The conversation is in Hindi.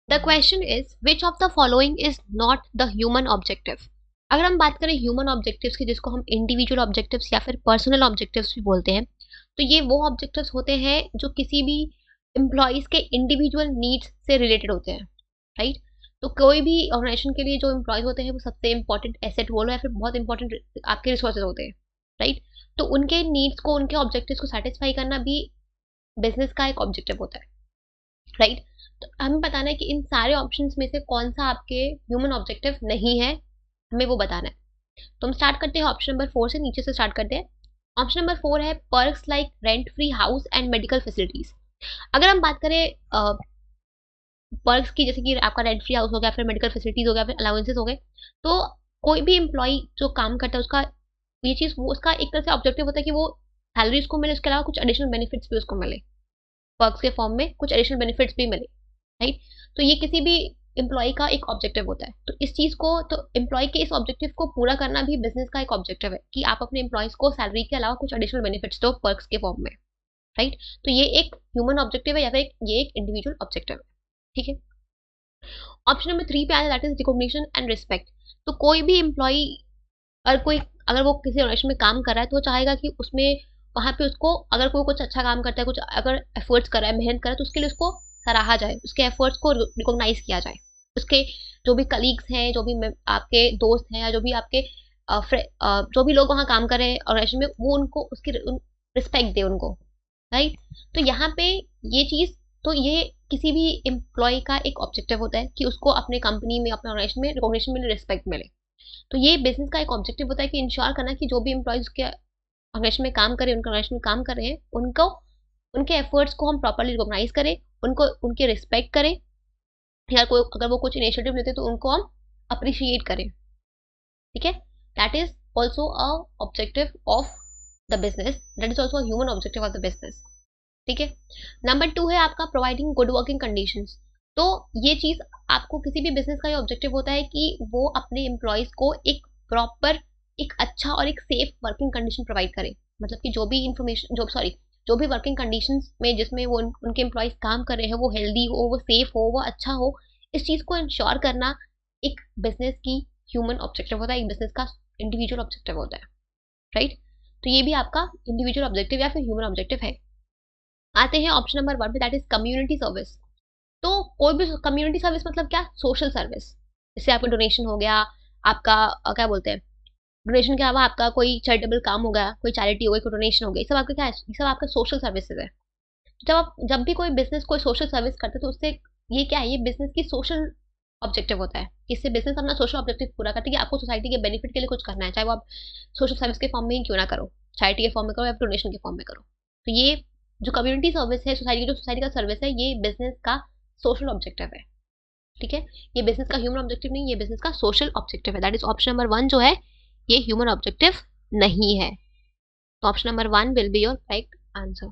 The question is which of the following is not the human objective. अगर हम बात करें ह्यूमन ऑब्जेक्टिव्स की, जिसको हम इंडिविजुअल ऑब्जेक्टिव्स या फिर पर्सनल ऑब्जेक्टिव्स भी बोलते हैं, तो ये वो ऑब्जेक्टिव्स होते हैं जो किसी भी एम्प्लॉयज के इंडिविजुअल नीड्स से रिलेटेड होते हैं, राइट। तो कोई भी ऑर्गेनाइजेशन के लिए जो एम्प्लॉयज होते हैं वो सबसे इंपॉर्टेंट एसेट बोलो या फिर बहुत इंपॉर्टेंट आपके रिसोर्सेज होते हैं, राइट। तो उनके नीड्स को, उनके ऑब्जेक्टिव्स को सेटिस्फाई करना भी बिजनेस का एक ऑब्जेक्टिव होता है, राइट। तो हमें बताना है कि इन सारे ऑप्शंस में से कौन सा आपके ह्यूमन ऑब्जेक्टिव नहीं है, हमें वो बताना है। तो हम स्टार्ट करते हैं ऑप्शन नंबर 4 से, नीचे से स्टार्ट करते हैं। ऑप्शन नंबर 4 है perks like rent free house and medical facilities. अगर हम बात करें पर्क्स की, जैसे कि आपका रेंट फ्री हाउस हो गया, फिर मेडिकल फैसिलिटीज हो गया, फिर अलाउंसेस हो गए, तो कोई भी एम्प्लॉय जो काम करता है उसका ये चीज़, वो उसका एक तरह से ऑब्जेक्टिव होता है कि वो सैलरी उसको मिले, उसके अलावा कुछ एडिशनल बेनिफिट्स भी उसको मिले, पर्क्स के फॉर्म में कुछ एडिशनल बेनिफिट्स भी मिले, राइट। तो ये किसी भी एम्प्लॉय का एक ऑब्जेक्टिव होता है। तो इस चीज़ को, तो एम्प्लॉय के इस ऑब्जेक्टिव को पूरा करना भी बिजनेस का एक ऑब्जेक्टिव है कि आप अपने एम्प्लॉयज को सैलरी के अलावा कुछ एडिशनल बेनिफिट्स दो पर्क्स के फॉर्म में, राइट। तो ये एक ह्यूमन ऑब्जेक्टिव है या फिर ये एक इंडिविजुअल ऑब्जेक्टिव है, ठीक है। ऑप्शन नंबर 3 पे आया, that is recognition and respect. तो कोई भी एम्प्लॉय, अगर वो किसी ऑर्गेनाइजेशन में काम कर रहा है तो वो चाहेगा कि उसमें वहाँ पे उसको, अगर कोई कुछ अच्छा काम करता है, कुछ अगर एफर्ट्स कर रहा है, मेहनत कर रहा है, तो उसके लिए उसको सराहा जाए, उसके एफर्ट्स को रिकॉग्नाइज किया जाए। उसके जो भी कलीग्स हैं, जो भी आपके दोस्त हैं, या जो भी आपके जो भी लोग वहाँ काम कर रहे हैं ऑर्गेनाइजेशन में, वो उनको उसकी रिस्पेक्ट दे उनको, राइट। तो यहाँ पे ये चीज़, तो ये किसी भी एम्प्लॉय का एक ऑब्जेक्टिव होता है कि उसको अपने कंपनी में, अपने ऑर्गेनाइजेशन में रिकॉग्निशन मिले, रिस्पेक्ट मिले। तो ये बिजनेस का एक ऑब्जेक्टिव होता है कि इंश्योर करना कि जो भी एम्प्लॉयज के ऑर्गेनाइजेशन में काम करें, उनके ऑर्गेनाइजेशन में काम कर रहे हैं, उनको, उनके एफर्ट्स को हम प्रॉपर्ली रिकॉग्नाइज करें, उनको, उनके रिस्पेक्ट करें, या कोई अगर वो कुछ इनिशिएटिव लेते हैं तो उनको हम अप्रिशिएट करें, ठीक है। That is also a objective of the business, that is also human objective of the business, ठीक है। नंबर 2 है आपका प्रोवाइडिंग गुड वर्किंग कंडीशंस। तो ये चीज़ आपको, किसी भी बिजनेस का ये ऑब्जेक्टिव होता है कि वो अपने एम्प्लॉयज़ को एक प्रॉपर, एक अच्छा और एक सेफ वर्किंग कंडीशन प्रोवाइड करे। मतलब कि जो भी इंफॉर्मेशन, जो भी वर्किंग कंडीशंस में जिसमें वो उनके एम्प्लॉयज़ काम कर रहे हैं, वो हेल्दी हो, वो सेफ हो, वो अच्छा हो, इस चीज़ को इंश्योर करना एक बिजनेस की ह्यूमन ऑब्जेक्टिव होता है, एक बिजनेस का इंडिविजुअल ऑब्जेक्टिव होता है, राइट। तो ये भी आपका इंडिविजुअल ऑब्जेक्टिव या फिर ह्यूमन ऑब्जेक्टिव है। आते हैं ऑप्शन नंबर 1 पे, दैट इज कम्युनिटी सर्विस। तो कोई भी कम्युनिटी सर्विस मतलब क्या, सोशल सर्विस। जैसे आपका डोनेशन हो गया, आपका क्या बोलते हैं, डोनेशन के अलावा आपका कोई चैरिटेबल काम हो गया, कोई चैरिटी हो गई, कोई डोनेशन हो गई, सब आपका क्या है, ये सब आपका सोशल सर्विसेज है। जब भी कोई बिजनेस कोई सोशल सर्विस करते हैं तो उससे ये क्या है, ये बिजनेस की सोशल ऑब्जेक्टिव होता है। इससे बिजनेस अपना सोशल ऑब्जेक्टिव पूरा करती है कि आपको सोसाइटी के बेनिफिट के लिए कुछ करना है, चाहे वो आप सोशल सर्विस के फॉर्म में ही क्यों ना करो, चैरिटी के फॉर्म में करो या डोनेशन के फॉर्म में करो। तो ये जो कम्युनिटी सर्विस है, सोसाइटी का सर्विस है, ये बिजनेस का सोशल ऑब्जेक्टिव है, ठीक है। ये बिजनेस का ह्यूमन ऑब्जेक्टिव नहीं, ये बिजनेस का सोशल ऑब्जेक्टिव है। दैट इज ऑप्शन नंबर 1 जो है, ये ह्यूमन ऑब्जेक्टिव नहीं है। तो option number 1 will be your right answer.